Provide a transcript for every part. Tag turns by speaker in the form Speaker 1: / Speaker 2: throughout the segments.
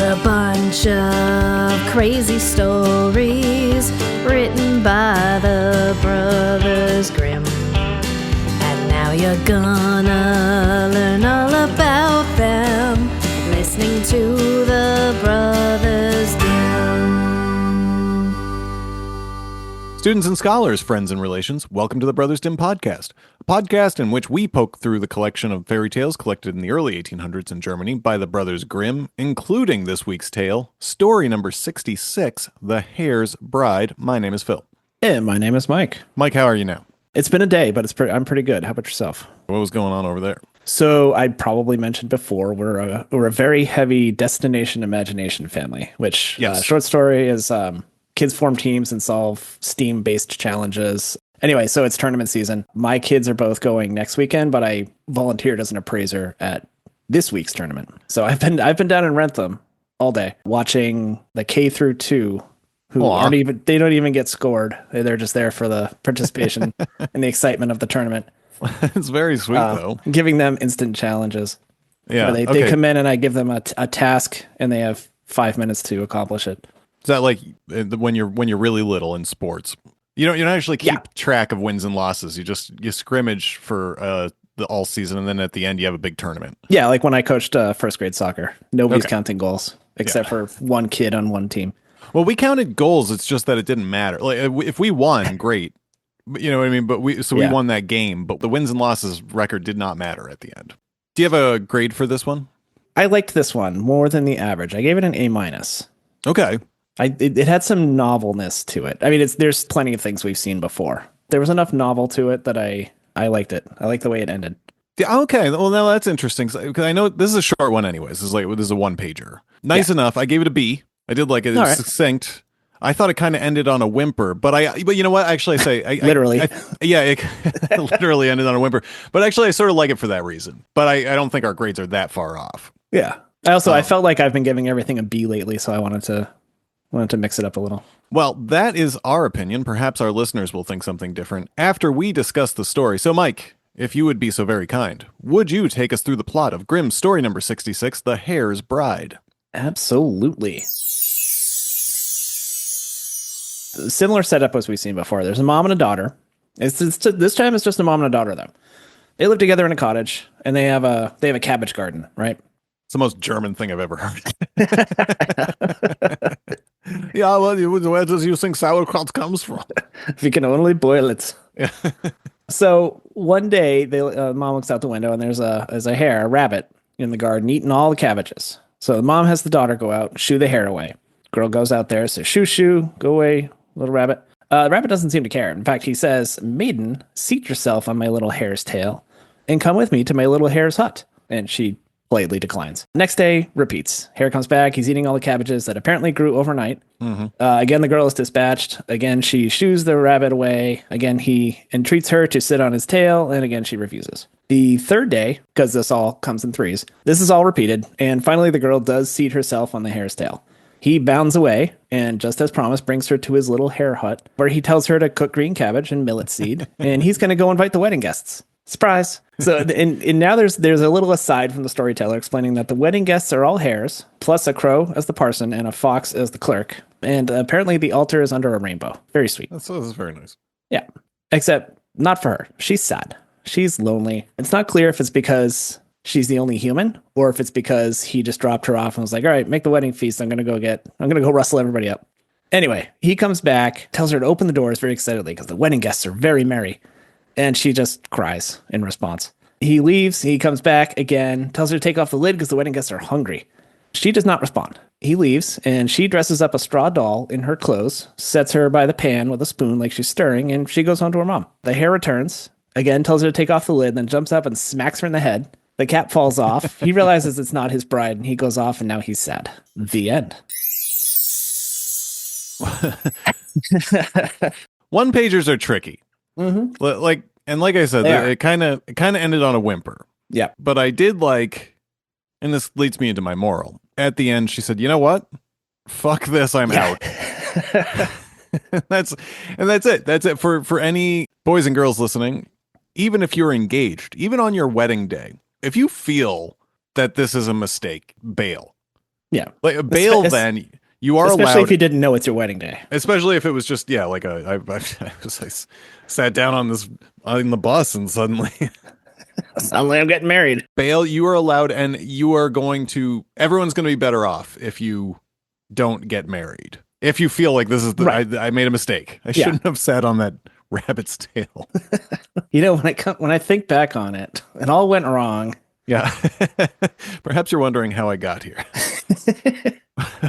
Speaker 1: a bunch of crazy stories written by the Brothers Grimm. And now you're gonna learn all about them, listening to the Brothers Grimm.
Speaker 2: Students and scholars, friends and relations, welcome to the Brothers Dim podcast, a podcast in which we poke through the collection of fairy tales collected in the early 1800s in Germany by the Brothers Grimm, including this week's tale, story number 66, The Hare's Bride. My name is Phil.
Speaker 3: And my name is Mike.
Speaker 2: Mike, how are you now?
Speaker 3: It's been a day, but I'm pretty good. How about yourself?
Speaker 2: What was going on over there?
Speaker 3: So I probably mentioned before, we're a very heavy destination imagination family, which
Speaker 2: Yes.
Speaker 3: Short story is kids form teams and solve STEAM-based challenges. Anyway, so it's tournament season. My kids are both going next weekend, but I volunteered as an appraiser at this week's tournament. So I've been down in Rentham all day watching the K through 2 who they don't even get scored. They're just there for the participation and the excitement of the tournament.
Speaker 2: It's very sweet, though.
Speaker 3: Giving them instant challenges.
Speaker 2: Yeah,
Speaker 3: They come in and I give them a task and they have 5 minutes to accomplish it.
Speaker 2: Is that like when you're really little in sports? You don't actually keep track of wins and losses. You scrimmage for the all season, and then at the end you have a big tournament.
Speaker 3: Yeah, like when I coached first grade soccer, nobody's counting goals except for one kid on one team.
Speaker 2: Well, we counted goals. It's just that it didn't matter. Like if we won, great. You know what I mean? But we won that game, but the wins and losses record did not matter at the end. Do you have a grade for this one?
Speaker 3: I liked this one more than the average. I gave it an A-.
Speaker 2: Okay.
Speaker 3: It had some novelness to it. I mean, there's plenty of things we've seen before. There was enough novel to it that I liked it. I liked the way it ended.
Speaker 2: Yeah, okay. Well, now that's interesting because I know this is a short one anyways. This is a one pager. Nice enough. I gave it a B. I did like it. It was succinct. I thought it kind of ended on a whimper, but you know what? Actually,
Speaker 3: literally.
Speaker 2: It literally ended on a whimper. But actually, I sort of like it for that reason. But I don't think our grades are that far off.
Speaker 3: Yeah. I felt like I've been giving everything a B lately, so I wanted to mix it up a little.
Speaker 2: Well, that is our opinion. Perhaps our listeners will think something different after we discuss the story. So, Mike, if you would be so very kind, would you take us through the plot of Grimm's story number 66, The Hare's Bride?
Speaker 3: Absolutely. Similar setup as we've seen before. There's a mom and a daughter. This time it's just a mom and a daughter, though. They live together in a cottage, and they have a cabbage garden, right?
Speaker 2: It's the most German thing I've ever heard. Yeah, well, where does you think sauerkraut comes from?
Speaker 3: If you can only boil it.
Speaker 2: Yeah.
Speaker 3: So one day, mom looks out the window, and there's a hare, a rabbit, in the garden eating all the cabbages. So the mom has the daughter go out, shoo the hare away. Girl goes out there, says, shoo, shoo, go away, little rabbit. The rabbit doesn't seem to care. In fact, he says, maiden, seat yourself on my little hare's tail and come with me to my little hare's hut. And she politely declines. Next day, repeats. Hare comes back. He's eating all the cabbages that apparently grew overnight. Mm-hmm. Again, the girl is dispatched. Again, she shoos the rabbit away. Again, he entreats her to sit on his tail. And again, she refuses. The third day, because this all comes in threes, this is all repeated. And finally, the girl does seat herself on the hare's tail. He bounds away and, just as promised, brings her to his little hare hut, where he tells her to cook green cabbage and millet seed. And he's going to go invite the wedding guests. Surprise. So, and now there's a little aside from the storyteller explaining that the wedding guests are all hares, plus a crow as the parson and a fox as the clerk. And apparently the altar is under a rainbow. Very sweet.
Speaker 2: That's very nice.
Speaker 3: Yeah. Except not for her. She's sad. She's lonely. It's not clear if it's because she's the only human or if it's because he just dropped her off and was like, all right, make the wedding feast. I'm going to go rustle everybody up. Anyway, he comes back, tells her to open the doors very excitedly because the wedding guests are very merry. And she just cries in response. He leaves. He comes back again, tells her to take off the lid because the wedding guests are hungry. She does not respond. He leaves, and she dresses up a straw doll in her clothes, sets her by the pan with a spoon like she's stirring, and she goes home to her mom. The hare returns, again tells her to take off the lid, then jumps up and smacks her in the head. The cap falls off. He realizes it's not his bride, and he goes off, and now he's sad. The end.
Speaker 2: One pagers are tricky. Mm-hmm. Like I said, it kind of ended on a whimper.
Speaker 3: Yeah.
Speaker 2: But I did like, and this leads me into my moral. At the end, she said, "You know what? Fuck this. I'm out." That's it. That's it for any boys and girls listening. Even if you're engaged, even on your wedding day, if you feel that this is a mistake, bail.
Speaker 3: Yeah.
Speaker 2: Like bail, then you are
Speaker 3: Especially
Speaker 2: allowed,
Speaker 3: if you didn't know it's your wedding day.
Speaker 2: especially if it was just like I sat down on the bus and suddenly
Speaker 3: Suddenly I'm getting married.
Speaker 2: bail. You are allowed, and everyone's going to be better off if you don't get married. If you feel like this is
Speaker 3: Right.
Speaker 2: I made a mistake. I
Speaker 3: Yeah.
Speaker 2: shouldn't have sat on that rabbit's tail.
Speaker 3: You know, when I think back on it, it all went wrong.
Speaker 2: Yeah. Perhaps you're wondering how I got here.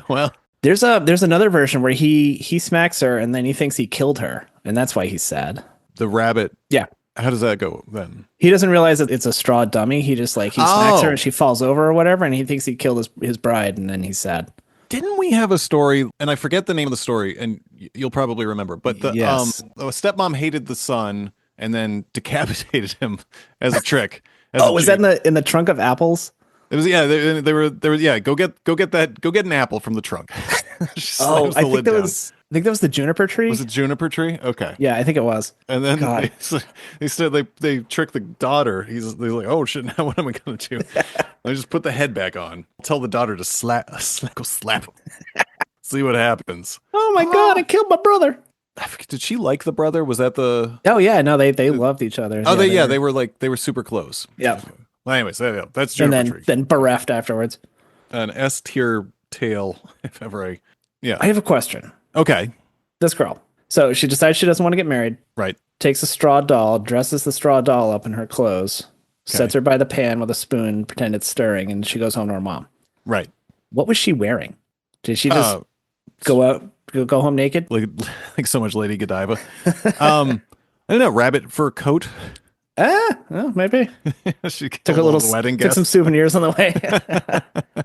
Speaker 2: Well,
Speaker 3: There's another version where he smacks her and then he thinks he killed her, and that's why he's sad.
Speaker 2: the rabbit.
Speaker 3: Yeah.
Speaker 2: How does that go then?
Speaker 3: He doesn't realize that it's a straw dummy. He just he smacks her
Speaker 2: Oh.
Speaker 3: and she falls over or whatever, and he thinks he killed his bride, and then he's sad.
Speaker 2: Didn't we have a story, and I forget the name of the story, and you'll probably remember, but the
Speaker 3: Yes.
Speaker 2: a stepmom hated the son and then decapitated him as a trick.
Speaker 3: Was that in the trunk of apples?
Speaker 2: It was, yeah, they were yeah, go get an apple from the trunk. She slams the
Speaker 3: I think
Speaker 2: lid
Speaker 3: that
Speaker 2: down.
Speaker 3: was the juniper tree.
Speaker 2: Was it juniper tree? Okay.
Speaker 3: Yeah, I think it was.
Speaker 2: And then
Speaker 3: God.
Speaker 2: they trick the daughter. They're like, oh shit, now what am I gonna do? I just put the head back on. Tell the daughter to go slap him. See what happens.
Speaker 3: Oh my God! I killed my brother.
Speaker 2: I forget, did she like the brother? Was that the?
Speaker 3: Oh yeah, no, they loved each other.
Speaker 2: Oh, they were super close.
Speaker 3: Yeah.
Speaker 2: Well, anyways, that's
Speaker 3: And
Speaker 2: juniper tree.
Speaker 3: then bereft afterwards.
Speaker 2: An S tier tail, if ever I. Yeah.
Speaker 3: I have a question.
Speaker 2: Okay.
Speaker 3: This girl. So she decides she doesn't want to get married.
Speaker 2: Right.
Speaker 3: Takes a straw doll, dresses the straw doll up in her clothes, sets her by the pan with a spoon, pretend it's stirring, and she goes home to her mom.
Speaker 2: Right.
Speaker 3: What was she wearing? Did she just go home naked?
Speaker 2: Like so much Lady Godiva. I don't know. Rabbit fur coat.
Speaker 3: Well, maybe.
Speaker 2: She
Speaker 3: Took a little
Speaker 2: wedding
Speaker 3: took
Speaker 2: guest.
Speaker 3: some souvenirs on the way.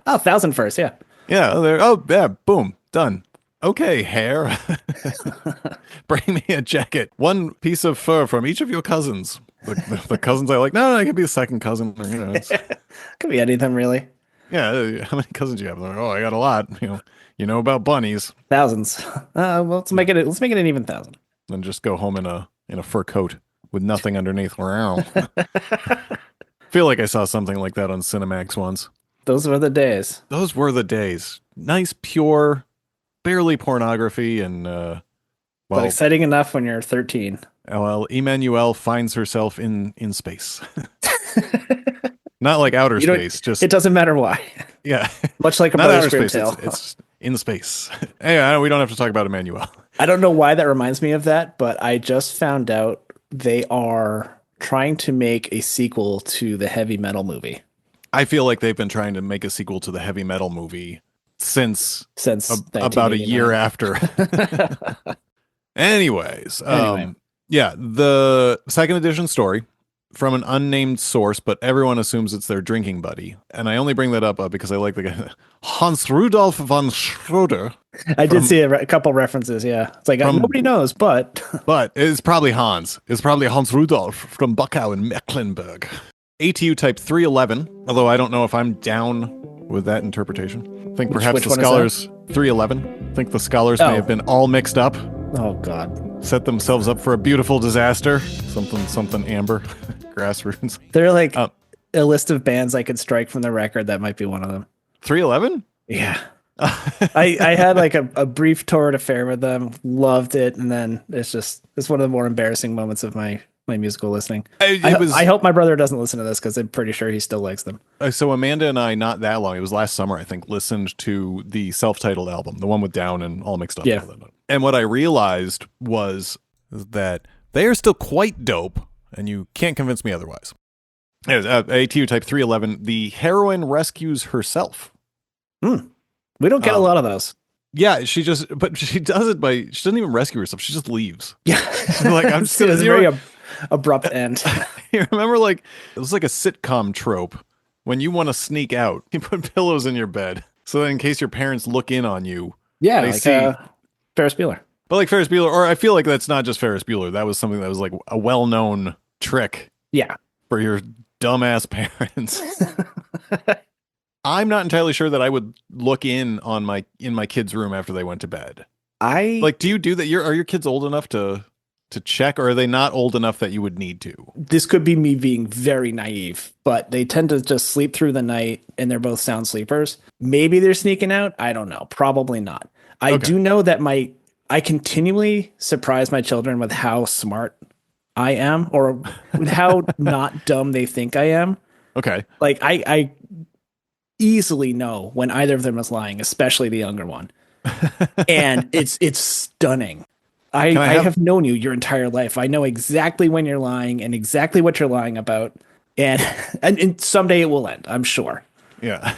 Speaker 3: Oh, 1,000 first, yeah.
Speaker 2: Yeah. Oh, yeah. Boom. Done. Okay, Hare. Bring me a jacket. One piece of fur from each of your cousins. The cousins I like. No, I could be the second cousin.
Speaker 3: Could be any of them, really.
Speaker 2: Yeah. How many cousins do you have? Like, oh, I got a lot. You know about bunnies.
Speaker 3: Thousands. Well, let's make it an even 1,000.
Speaker 2: Then just go home in a fur coat with nothing underneath. Wow. Feel like I saw something like that on Cinemax once.
Speaker 3: Those were the days.
Speaker 2: Those were the days. Nice, pure, barely pornography, and
Speaker 3: But exciting enough when you're 13.
Speaker 2: well, Emmanuel finds herself in space. Not like outer space, just
Speaker 3: It doesn't matter why.
Speaker 2: yeah.
Speaker 3: Much like a
Speaker 2: Not outer
Speaker 3: Brothers Grimm
Speaker 2: space.
Speaker 3: tale.
Speaker 2: It's in space. Anyway, we don't have to talk about Emmanuel.
Speaker 3: I don't know why that reminds me of that, but I just found out they are trying to make a sequel to the heavy metal movie.
Speaker 2: I feel like they've been trying to make a sequel to the heavy metal movie since about a
Speaker 3: 1989.
Speaker 2: year after. Anyways,
Speaker 3: Anyway.
Speaker 2: yeah, the second edition story from an unnamed source, but everyone assumes it's their drinking buddy. And I only bring that up because I like the guy, Hans Rudolf von Schroeder.
Speaker 3: I did see a couple references, yeah. It's like nobody knows, but
Speaker 2: But it's probably Hans. It's probably Hans Rudolf from Buckau in Mecklenburg. ATU type 311, although I don't know if I'm down with that interpretation. I think perhaps
Speaker 3: which
Speaker 2: the
Speaker 3: one is
Speaker 2: scholars, 311, I think the scholars may have been all mixed up,
Speaker 3: oh god.
Speaker 2: set themselves up for a beautiful disaster. Something amber, grassroots.
Speaker 3: They're like
Speaker 2: Oh.
Speaker 3: a list of bands I could strike from the record. That might be one of them.
Speaker 2: 311?
Speaker 3: Yeah. I had like a brief torrid affair with them, loved it, and then it's one of the more embarrassing moments of my musical listening. I hope my brother doesn't listen to this because I'm pretty sure he still likes them.
Speaker 2: So Amanda and I, not that long, it was last summer, I think, listened to the self-titled album, the one with Down and all mixed up.
Speaker 3: Yeah.
Speaker 2: And what I realized was that they are still quite dope, and you can't convince me otherwise. ATU type 311, the heroine rescues herself.
Speaker 3: We don't get a lot of those.
Speaker 2: Yeah, she does it she doesn't even rescue herself. She just leaves.
Speaker 3: Yeah.
Speaker 2: Like, I'm just gonna
Speaker 3: it's a very abrupt end.
Speaker 2: You remember, like, it was like a sitcom trope. When you want to sneak out, you put pillows in your bed. So that in case your parents look in on you,
Speaker 3: Yeah,
Speaker 2: they
Speaker 3: like
Speaker 2: see.
Speaker 3: Ferris Bueller.
Speaker 2: But like Ferris Bueller, or I feel like that's not just Ferris Bueller. That was something that was like a well-known trick
Speaker 3: Yeah.
Speaker 2: for your dumbass parents. I'm not entirely sure that I would look in my kids' room after they went to bed. Like, do you do that? Are your kids old enough to to check, or are they not old enough that you would need to?
Speaker 3: This could be me being very naive, but they tend to just sleep through the night and they're both sound sleepers. Maybe they're sneaking out. I don't know. Probably not. I do know that I continually surprise my children with how smart I am or with how not dumb they think I am.
Speaker 2: Okay.
Speaker 3: Like I easily know when either of them is lying, especially the younger one. And it's stunning. I have known you your entire life. I know exactly when you're lying and exactly what you're lying about. And someday it will end, I'm sure.
Speaker 2: Yeah.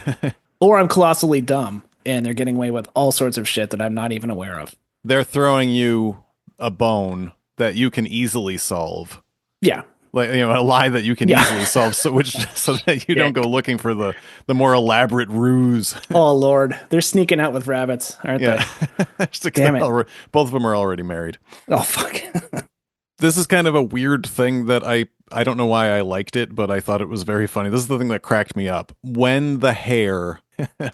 Speaker 3: Or I'm colossally dumb and they're getting away with all sorts of shit that I'm not even aware of.
Speaker 2: They're throwing you a bone that you can easily solve.
Speaker 3: Yeah.
Speaker 2: Like, a lie that you can easily solve, so that you don't go looking for the more elaborate ruse.
Speaker 3: Oh Lord, they're sneaking out with rabbits, aren't they? Damn it.
Speaker 2: Both of them are already married.
Speaker 3: Oh fuck.
Speaker 2: This is kind of a weird thing that I don't know why I liked it, but I thought it was very funny. This is the thing that cracked me up. When the Hare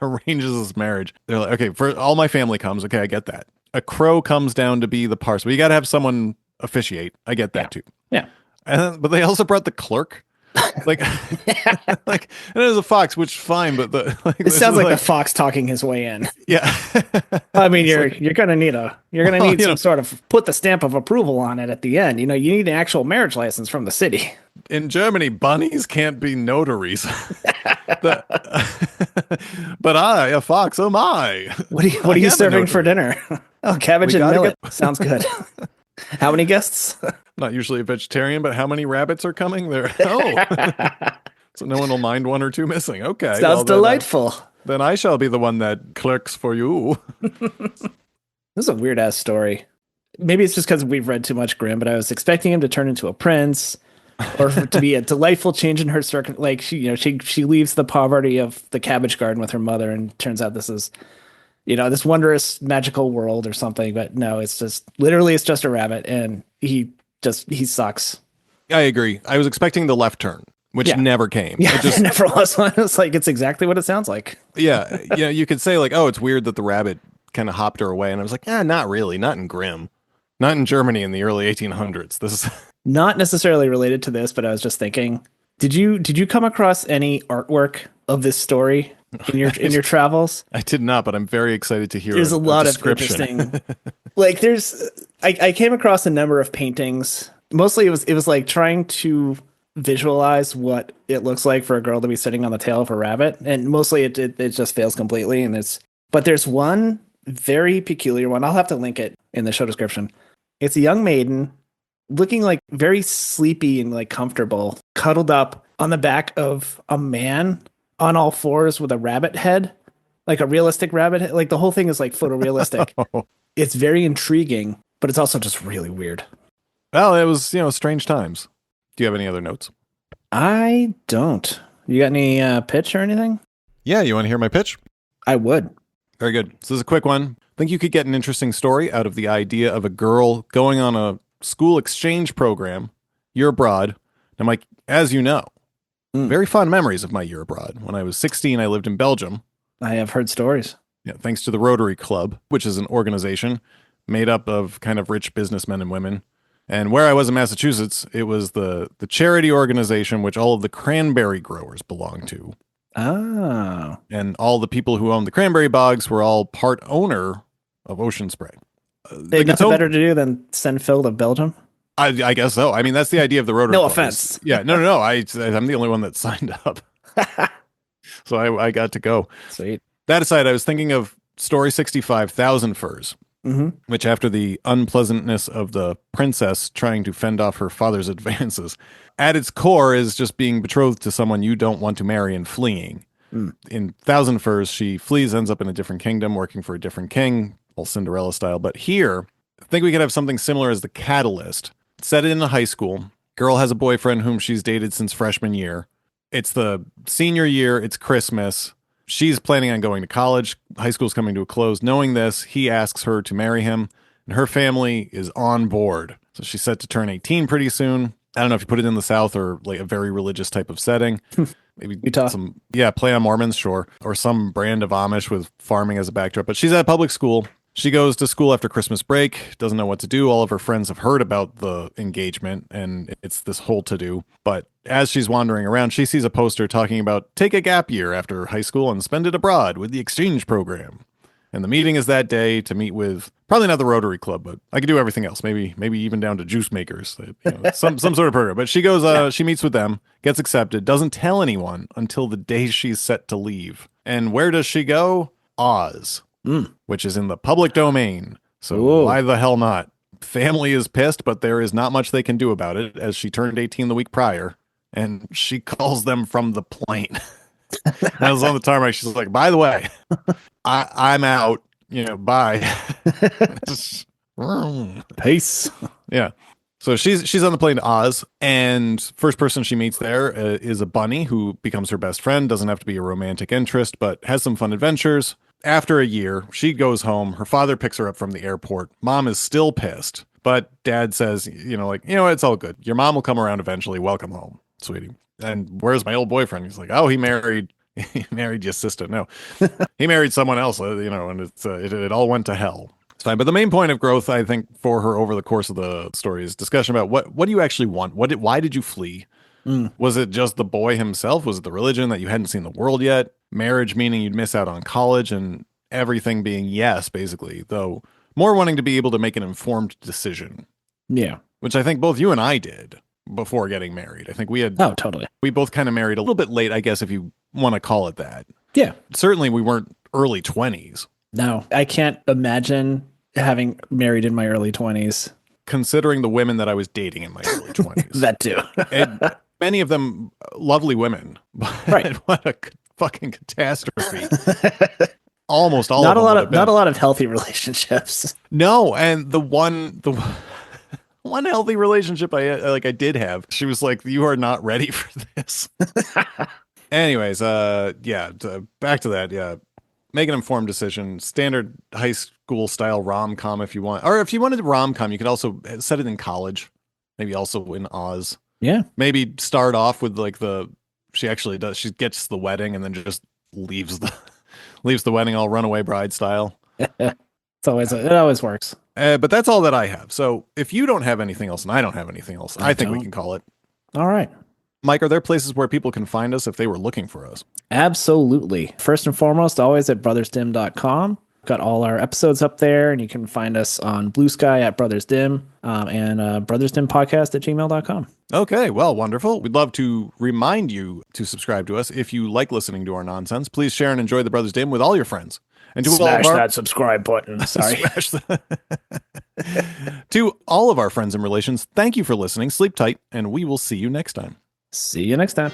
Speaker 2: arranges this marriage, they're like, okay, for all my family comes. Okay, I get that. A crow comes down to be the parson. But you got to have someone officiate. I get that too.
Speaker 3: Yeah.
Speaker 2: But they also brought the clerk. Like, like, and it was a fox, which is fine, but
Speaker 3: it sounds like the fox talking his way in.
Speaker 2: Yeah.
Speaker 3: I mean, you're gonna need some sort of put the stamp of approval on it at the end. You need an actual marriage license from the city.
Speaker 2: In Germany, bunnies can't be notaries. But I, a fox, oh my.
Speaker 3: What are you serving for dinner? Oh, cabbage and millet. Sounds good. How many guests?
Speaker 2: Not usually a vegetarian, but how many rabbits are coming there? Oh, so no one will mind one or two missing. Okay.
Speaker 3: Sounds delightful.
Speaker 2: Then I shall be the one that clerks for you.
Speaker 3: This is a weird ass story. Maybe it's just because we've read too much Grimm, but I was expecting him to turn into a prince or for it to be a delightful change in her like she leaves the poverty of the cabbage garden with her mother and turns out this is this wondrous magical world or something. But no, it's just a rabbit and he sucks.
Speaker 2: I agree. I was expecting the left turn, which never came.
Speaker 3: Yeah, it never was. It's like, it's exactly what it sounds like.
Speaker 2: Yeah. You could say like, oh, it's weird that the rabbit kind of hopped her away. And I was like, not really. Not in Grimm. Not in Germany in the early 1800s. This is
Speaker 3: not necessarily related to this, but I was just thinking, did you come across any artwork of this story in your travels?
Speaker 2: I did not, but I'm very excited to hear.
Speaker 3: There's a lot of interesting. Like I came across a number of paintings. Mostly it was like trying to visualize what it looks like for a girl to be sitting on the tail of a rabbit, and mostly it just fails completely. But there's one very peculiar one. I'll have to link it in the show description. It's a young maiden looking like very sleepy and like comfortable, cuddled up on the back of a man on all fours with a rabbit head, like a realistic rabbit head. Like the whole thing is like photorealistic. It's very intriguing, but it's also just really weird.
Speaker 2: Well, it was, strange times. Do you have any other notes?
Speaker 3: I don't. You got any pitch or anything?
Speaker 2: Yeah, you want to hear my pitch? I
Speaker 3: would.
Speaker 2: Very good. So this is a quick one. I think you could get an interesting story out of the idea of a girl going on a school exchange program, year abroad. And Mike, as you know, very fond memories of my year abroad. When I was 16, I lived in Belgium.
Speaker 3: I have heard stories.
Speaker 2: Yeah, thanks to the Rotary Club, which is an organization made up of kind of rich businessmen and women. And where I was in Massachusetts, it was the charity organization which all of the cranberry growers belonged to.
Speaker 3: Oh.
Speaker 2: And all the people who owned the cranberry bogs were all part owner of Ocean Spray.
Speaker 3: They had nothing better to do than send Phil to Belgium?
Speaker 2: I guess so. I mean, that's the idea of the Rotary
Speaker 3: No
Speaker 2: Club.
Speaker 3: offense.
Speaker 2: Yeah, no. I'm the only one that signed up. So I got to go.
Speaker 3: Sweet.
Speaker 2: That aside, I was thinking of Story 65, Thousand Furs, which after the unpleasantness of the princess trying to fend off her father's advances, at its core is just being betrothed to someone you don't want to marry and fleeing. In Thousand Furs, she flees, ends up in a different kingdom, working for a different king, all Cinderella style. But here, I think we could have something similar as the catalyst. Set it in a high school. Girl has a boyfriend whom she's dated since freshman year. It's the senior year. It's Christmas. She's planning on going to college. High school's coming to a close. Knowing this, he asks her to marry him, and her family is on board. So she's set to turn 18 pretty soon. I don't know if you put it in the South or like a very religious type of setting. Maybe
Speaker 3: Utah.
Speaker 2: Play on Mormons, sure. Or some brand of Amish with farming as a backdrop. But she's at a public school. She goes to school after Christmas break, doesn't know what to do. All of her friends have heard about the engagement, and it's this whole to-do. But as she's wandering around, she sees a poster talking about take a gap year after high school and spend it abroad with the exchange program. And the meeting is that day to meet with probably not the Rotary Club, but I could do everything else. Maybe even down to juice makers, some sort of program. But she goes, she meets with them, gets accepted, doesn't tell anyone until the day she's set to leave. And where does she go? Oz, which is in the public domain. So why the hell not? Family is pissed, but there is not much they can do about it, as she turned 18 the week prior, and she calls them from the plane. I was on the tarmac. She's like, by the way, I'm out, bye.
Speaker 3: Peace.
Speaker 2: Yeah. So she's on the plane to Oz, and first person she meets there is a bunny who becomes her best friend. Doesn't have to be a romantic interest, but has some fun adventures. After a year, she goes home. Her father picks her up from the airport. Mom is still pissed, but dad says, it's all good. Your mom will come around eventually. Welcome home, sweetie. And where's my old boyfriend? He's like, oh, he married your sister. No, he married someone else, and it all went to hell. It's fine. But the main point of growth, I think, for her over the course of the story is discussion about what do you actually want? Why did you flee? Was it just the boy himself? Was it the religion that you hadn't seen the world yet? Marriage, meaning you'd miss out on college, and everything being yes, basically, though more wanting to be able to make an informed decision.
Speaker 3: Yeah.
Speaker 2: Which I think both you and I did before getting married. I think we had.
Speaker 3: Oh, totally.
Speaker 2: We both kind of married a little bit late, I guess, if you want to call it that.
Speaker 3: Yeah.
Speaker 2: Certainly we weren't early 20s.
Speaker 3: No, I can't imagine having married in my early 20s.
Speaker 2: Considering the women that I was dating in my early 20s.
Speaker 3: That too.
Speaker 2: And many of them lovely women.
Speaker 3: Right.
Speaker 2: What a fucking catastrophe. Almost all
Speaker 3: not
Speaker 2: of
Speaker 3: a
Speaker 2: them.
Speaker 3: lot of not a lot of healthy relationships.
Speaker 2: No, and the one healthy relationship I did have, she was like, you are not ready for this. Anyways, back to that. Yeah. Make an informed decision. Standard high school style rom-com if you want. Or if you wanted rom-com, you could also set it in college. Maybe also in Oz.
Speaker 3: Yeah.
Speaker 2: Maybe start off with she gets the wedding and then just leaves the wedding all runaway bride style.
Speaker 3: It always works.
Speaker 2: But that's all that I have. So if you don't have anything else and I don't have anything else, I think we can call it.
Speaker 3: All right.
Speaker 2: Mike, are there places where people can find us if they were looking for us?
Speaker 3: Absolutely. First and foremost, always at brothersdim.com. Got all our episodes up there, and you can find us on Blue Sky at brothersdim and brothersdimpodcast@gmail.com.
Speaker 2: Okay, well, wonderful. We'd love to remind you to subscribe to us. If you like listening to our nonsense, please share and enjoy the Brothers Dim with all your friends. And to
Speaker 3: Smash that subscribe button. Sorry.
Speaker 2: To all of our friends and relations, thank you for listening. Sleep tight, and we will see you next time.
Speaker 3: See you next time.